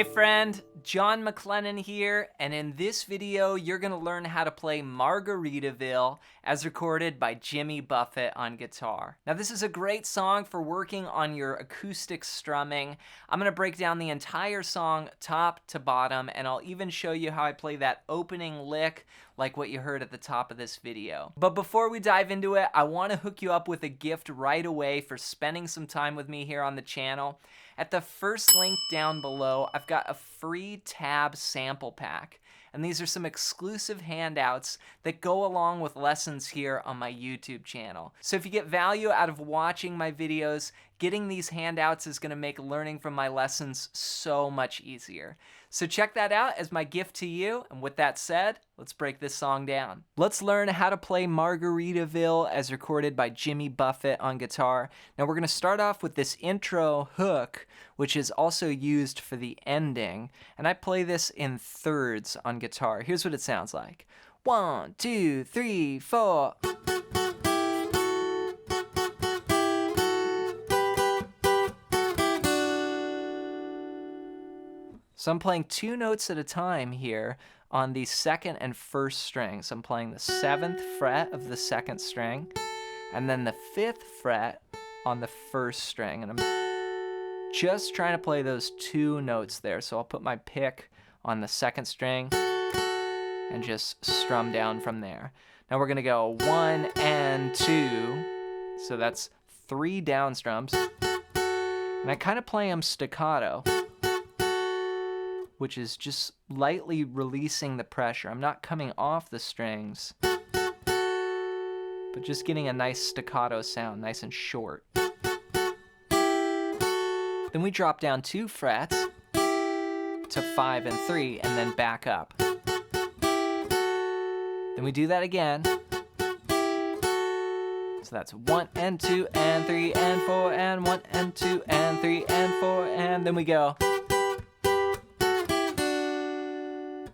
Hey friend, John MacLennan here, and in this video you're going to learn how to play Margaritaville as recorded by Jimmy Buffett on guitar. Now this is a great song for working on your acoustic strumming. I'm going to break down the entire song top to bottom, and I'll even show you how I play that opening lick like what you heard at the top of this video. But before we dive into it, I want to hook you up with a gift right away for spending some time with me here on the channel. At the first link down below, I've got a free tab sample pack. And these are some exclusive handouts that go along with lessons here on my YouTube channel. So if you get value out of watching my videos, getting these handouts is going to make learning from my lessons so much easier. So check that out as my gift to you. And with that said, let's break this song down. Let's learn how to play Margaritaville as recorded by Jimmy Buffett on guitar. Now we're going to start off with this intro hook, which is also used for the ending. And I play this in thirds on guitar. Here's what it sounds like. 1, 2, 3, 4. So I'm playing two notes at a time here on the second and first strings. I'm playing the 7th fret of the second string and then the 5th fret on the first string. And I'm just trying to play those two notes there. So I'll put my pick on the second string and just strum down from there. Now we're going to go 1 and 2. So that's 3 down strums. And I kind of play them staccato, which is just lightly releasing the pressure. I'm not coming off the strings, but just getting a nice staccato sound, nice and short. Then we drop down 2 frets to 5 and 3, and then back up. Then we do that again. So that's 1 and 2 and 3 and 4 and 1 and 2 and 3 and 4, and then we go.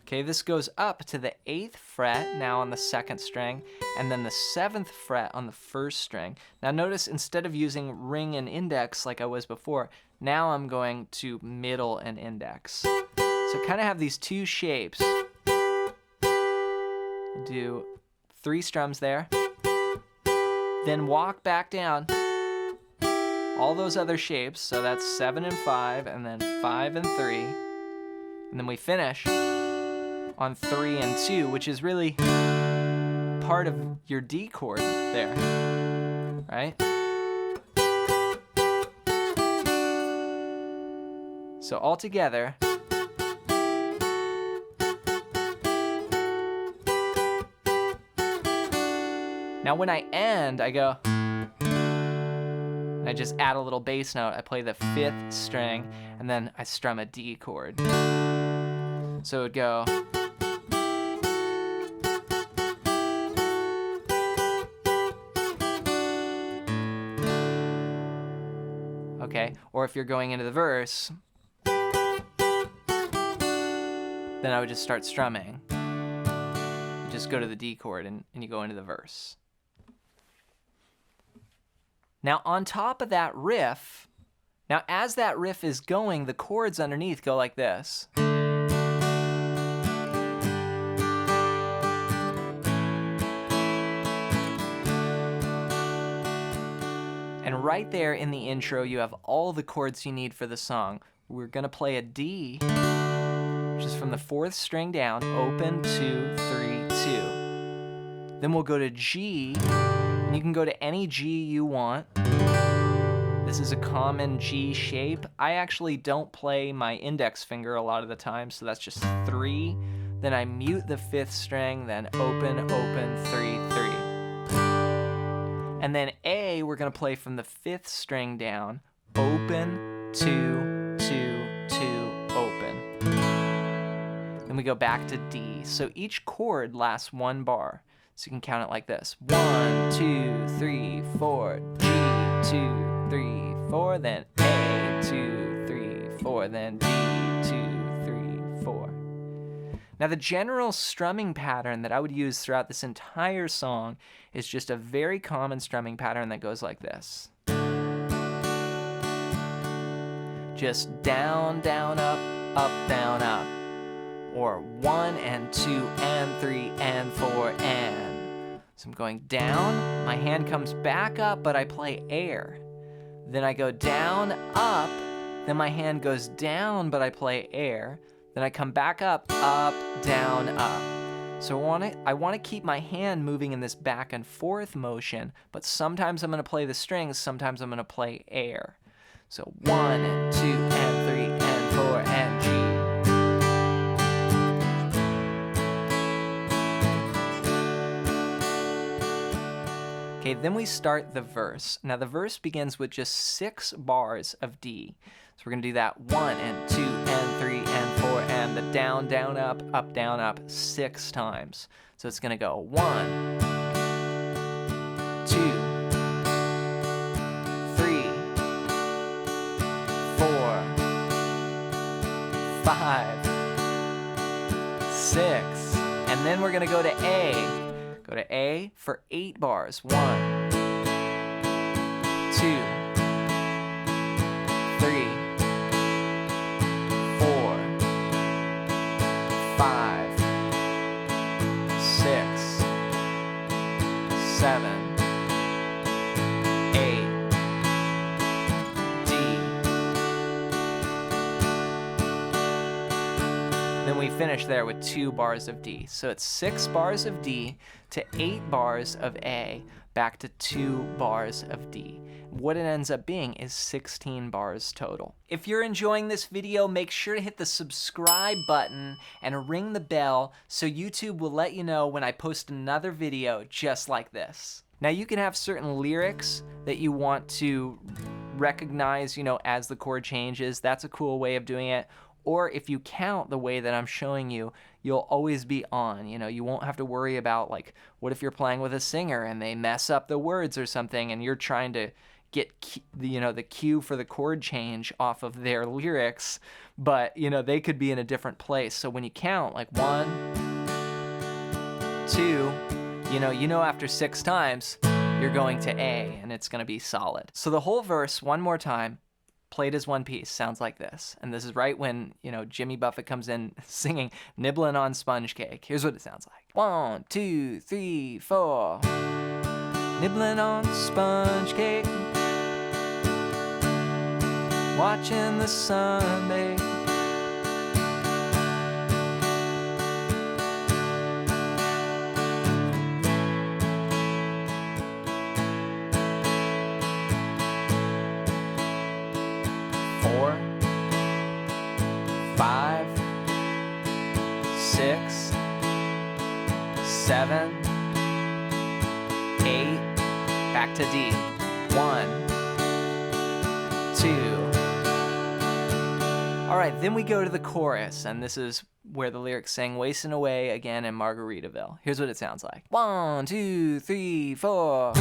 Okay, this goes up to the 8th fret now on the second string, and then the 7th fret on the first string. Now notice instead of using ring and index like I was before, now I'm going to middle and index. So kind of have these two shapes. Do 3 strums there, then walk back down all those other shapes. So that's 7 and 5, and then 5 and 3, and then we finish on 3 and 2, which is really part of your D chord there, right? So all together. Now when I end, I go, and I just add a little bass note. I play the 5th string, and then I strum a D chord. So it would go. Okay, or if you're going into the verse, then I would just start strumming. You just go to the D chord and you go into the verse. Now on top of that riff, now as that riff is going, the chords underneath go like this. And right there in the intro, you have all the chords you need for the song. We're going to play a D, which is from the 4th string down, open, 2, 3, 2. Then we'll go to G, and you can go to any G you want. This is a common G shape. I actually don't play my index finger a lot of the time, so that's just 3. Then I mute the 5th string, then open, open, 3, 3. And then A, we're going to play from the 5th string down, open, 2, 2, 2, open. Then we go back to D. So each chord lasts 1 bar. So you can count it like this. 1, 2, 3, 4, G, 2, 3, 4, then A, 2, 3, 4, then D, 2, 3, 4. Now the general strumming pattern that I would use throughout this entire song is just a very common strumming pattern that goes like this. Just down, down, up, up, down, up. Or 1 and 2 and 3 and 4 and. So I'm going down, my hand comes back up, but I play air. Then I go down, up, then my hand goes down, but I play air. Then I come back up, down, up. So I want to keep my hand moving in this back and forth motion, but sometimes I'm going to play the strings, sometimes I'm going to play air. So 1 and 2 and 3 and 4 and G. Okay, then we start the verse. Now the verse begins with just 6 bars of D. So we're gonna do that 1 and 2 and 3 and 4 and the down, down, up, down, up 6 times. So it's gonna go 1, 2, 3, 4, 5, 6, and then we're gonna go to A. Go to A for 8 bars. 1, 2, 3, 4, 5, 6, 7, 8, D. Then we finish there with 2 bars of D. So it's 6 bars of D to 8 bars of A, back to 2 bars of D. What it ends up being is 16 bars total. If you're enjoying this video, make sure to hit the subscribe button and ring the bell so YouTube will let you know when I post another video just like this. Now you can have certain lyrics that you want to recognize, as the chord changes. That's a cool way of doing it. Or if you count the way that I'm showing you, you'll always be on. You won't have to worry about, like, what if you're playing with a singer and they mess up the words or something and you're trying to get the cue for the chord change off of their lyrics, but they could be in a different place. So when you count, like 1, 2, after 6 times you're going to A and it's going to be solid. So the whole verse one more time, played as one piece, sounds like this. And this is right when, Jimmy Buffett comes in singing Nibbling on Sponge Cake. Here's what it sounds like. 1, 2, 3, 4. Nibbling on sponge cake, watching the sun bake. Four, 5, 6, 7, 8, back to D. 1, 2. All right, then we go to the chorus, and this is where the lyrics sing "Wasting Away" again in Margaritaville. Here's what it sounds like. 1, 2, 3, 4.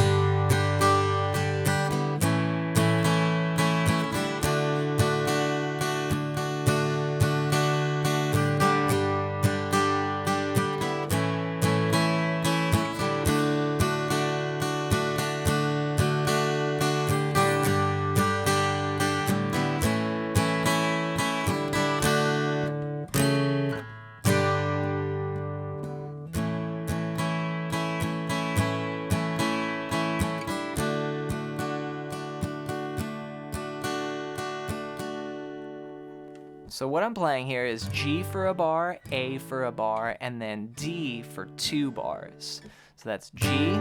So what I'm playing here is G for a bar, A for a bar, and then D for 2 bars. So that's G,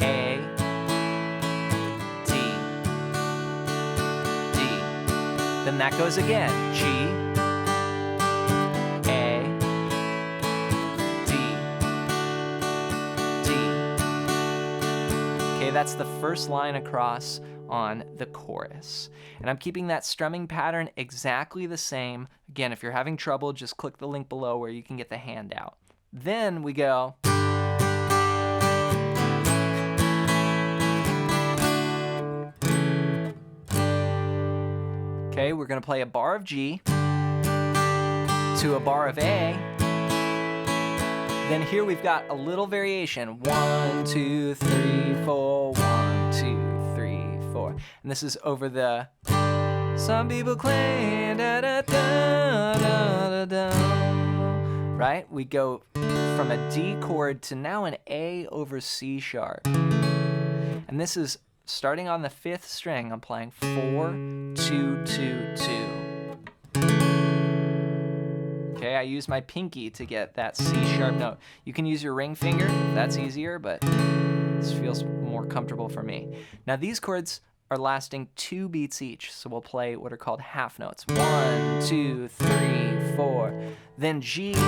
A, D, D. Then that goes again, G, A, D, D. Okay, that's the first line across on the chorus. And I'm keeping that strumming pattern exactly the same. Again, if you're having trouble, just click the link below where you can get the handout. Then we go. Okay, we're gonna play a bar of G to a bar of A. Then here we've got a little variation. 1, 2, 3, 4, 1, 2, 3, 4. And this is over the Some people claim da da da da da da. Right? We go from a D chord to now an A over C sharp. And this is starting on the 5th string. I'm playing 4, 2, 2, 2. Okay, I use my pinky to get that C sharp note. You can use your ring finger, that's easier, but this feels more comfortable for me. Now these chords are lasting 2 beats each, so we'll play what are called half notes. 1, 2, 3, 4. Then G, 2,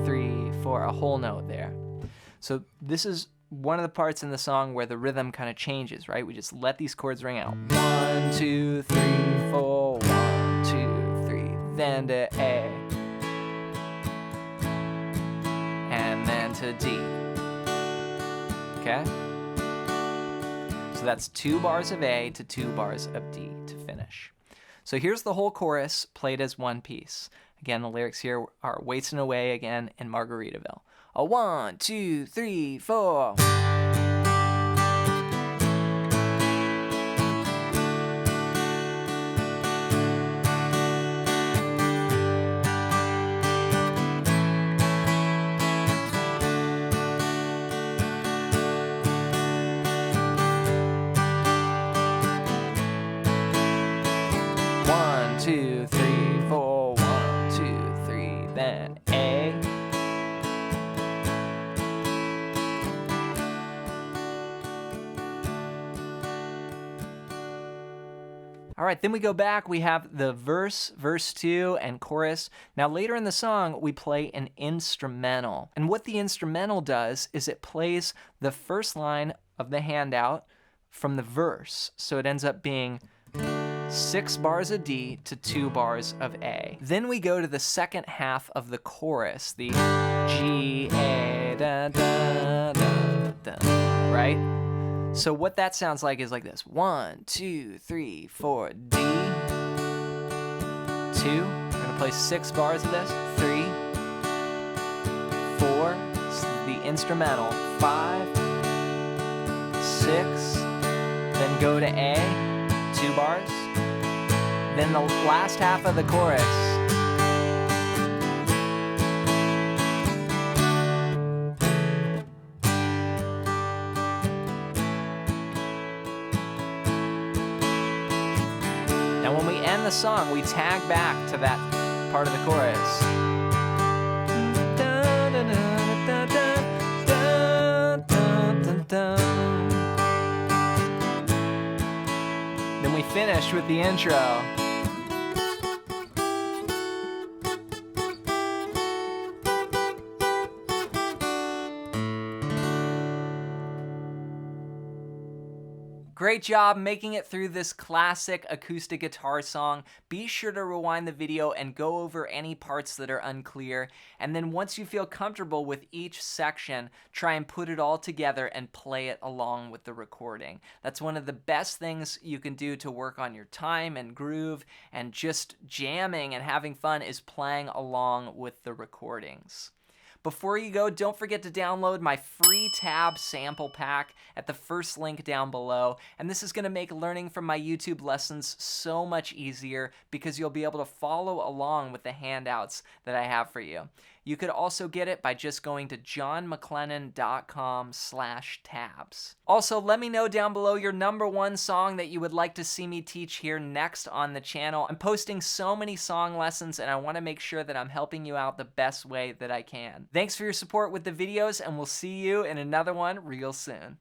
3, 4, a whole note there. So this is one of the parts in the song where the rhythm kind of changes, right? We just let these chords ring out. 1, 2, 3, 4, 1, 2, 3, then to A. And then to D. Okay? So that's 2 bars of A to 2 bars of D to finish. So here's the whole chorus played as one piece. Again, the lyrics here are wasting away again in Margaritaville. A 1, 2, 3, 4. One, two, three, four. 1, 2, 3, then A. All right, then we go back. We have the verse, verse 2, and chorus. Now later in the song, we play an instrumental. And what the instrumental does is it plays the first line of the handout from the verse. So it ends up being 6 bars of D to 2 bars of A. Then we go to the second half of the chorus, the G, A, da, da, da, da, right? So what that sounds like is like this. 1, 2, 3, 4, D, 2. We're gonna play 6 bars of this. 3, 4, this is the instrumental. 5, 6, then go to A, 2 bars. Then the last half of the chorus. Now when we end the song, we tag back to that part of the chorus. Then we finish with the intro. Great job making it through this classic acoustic guitar song. Be sure to rewind the video and go over any parts that are unclear. And then once you feel comfortable with each section, try and put it all together and play it along with the recording. That's one of the best things you can do to work on your time and groove, and just jamming and having fun is playing along with the recordings. Before you go, don't forget to download my free tab sample pack at the first link down below. And this is going to make learning from my YouTube lessons so much easier because you'll be able to follow along with the handouts that I have for you. You could also get it by just going to johnmclennan.com/tabs. Also, let me know down below your #1 song that you would like to see me teach here next on the channel. I'm posting so many song lessons and I want to make sure that I'm helping you out the best way that I can. Thanks for your support with the videos, and we'll see you in another one real soon.